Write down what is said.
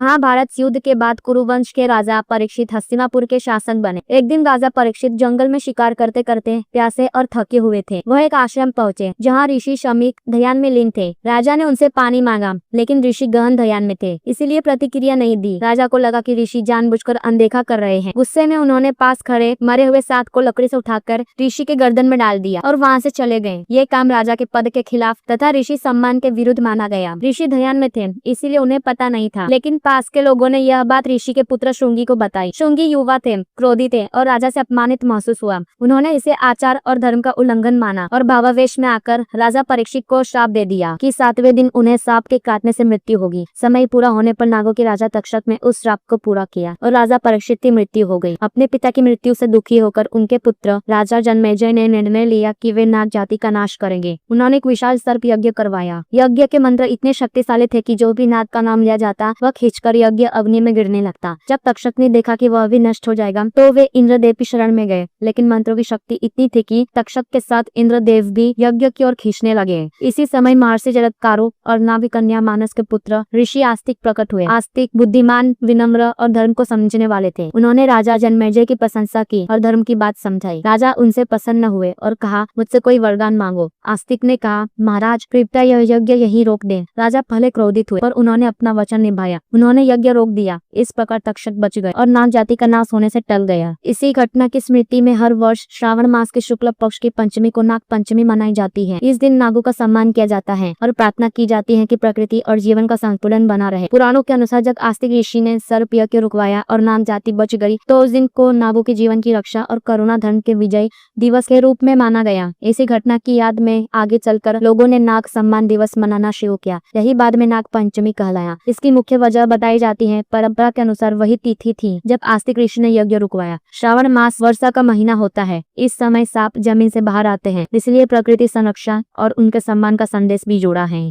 महाभारत युद्ध के बाद कुरुवंश के राजा परीक्षित हस्तिनापुर के शासक बने। एक दिन राजा परीक्षित जंगल में शिकार करते करते प्यासे और थके हुए थे। वह एक आश्रम पहुंचे जहां ऋषि शमीक ध्यान में लीन थे। राजा ने उनसे पानी मांगा, लेकिन ऋषि गहन ध्यान में थे, इसीलिए प्रतिक्रिया नहीं दी। राजा को लगा कि ऋषि जानबूझकर अनदेखा कर रहे हैं। गुस्से में उन्होंने पास खड़े मरे हुए सांप को लकड़ी से उठाकर ऋषि के गर्दन में डाल दिया और वहां से चले गए। ये काम राजा के पद के खिलाफ तथा ऋषि सम्मान के विरुद्ध माना गया। ऋषि ध्यान में थे, इसीलिए उन्हें पता नहीं था, लेकिन पास के लोगों ने यह बात ऋषि के पुत्र शुंगी को बताई। शुंगी युवा थे, क्रोधी थे और राजा से अपमानित महसूस हुआ। उन्होंने इसे आचार और धर्म का उल्लंघन माना और भावावेश में आकर राजा परीक्षित को श्राप दे दिया कि 7वें दिन उन्हें सांप के काटने से मृत्यु होगी। समय पूरा होने पर नागों के राजा तक्षक ने उस श्राप को पूरा किया और राजा परीक्षित की मृत्यु हो गई। अपने पिता की मृत्यु से दुखी होकर उनके पुत्र राजा जन्मेजय ने निर्णय लिया कि वे नाग जाति का नाश करेंगे। उन्होंने एक विशाल सर्प यज्ञ करवाया। यज्ञ के मंत्र इतने शक्तिशाली थे कि जो भी नाग का नाम लिया जाता वह खींचकर यज्ञ अग्नि में गिरने लगता। जब तक्षक ने देखा कि वह भी नष्ट हो जाएगा तो वे इंद्रदेव की शरण में गए, लेकिन मंत्रों की शक्ति इतनी थी कि तक्षक के साथ इंद्रदेव भी यज्ञ की ओर खींचने लगे। इसी समय महर्षि जरत्कारो और नाभि कन्या मानस के पुत्र ऋषि आस्तिक प्रकट हुए। आस्तिक बुद्धिमान, विनम्र और धर्म को समझने वाले थे। उन्होंने राजा जन्मेजय की प्रशंसा की और धर्म की बात समझाई। राजा उनसे प्रसन्न हुए और कहा, मुझसे कोई वरदान मांगो। आस्तिक ने कहा, महाराज कृपया यह यज्ञ यहीं रोक दें। राजा पहले क्रोधित हुए पर उन्होंने अपना वचन निभाया। उन्होंने यज्ञ रोक दिया। इस प्रकार तक्षक बच गए और नाग जाति का नाश होने से टल गया। इसी घटना की स्मृति में हर वर्ष श्रावण मास के शुक्ल पक्ष की पंचमी को नाग पंचमी मनाई जाती है। इस दिन नागों का सम्मान किया जाता है और प्रार्थना की जाती है कि प्रकृति और जीवन का संतुलन बना रहे। पुराणों के अनुसार जब आस्तिक ऋषि ने सर्प यज्ञ रुकवाया और नाग जाति बच गई तो उस दिन को नागों के जीवन की रक्षा और करुणा धर्म के विजय दिवस के रूप में माना गया। इसी घटना की याद में आगे चलकर लोगों ने नाग सम्मान दिवस मनाना शुरू किया। यही बाद में नाग पंचमी कहलाया। इसकी मुख्य वजह बताई जाती है। परंपरा के अनुसार वही तिथि थी जब आस्तिक ऋषि ने यज्ञ रुकवाया। श्रावण मास वर्षा का महीना होता है। इस समय सांप जमीन से बाहर आते हैं, इसलिए प्रकृति संरक्षण और उनके सम्मान का संदेश भी जुड़ा है।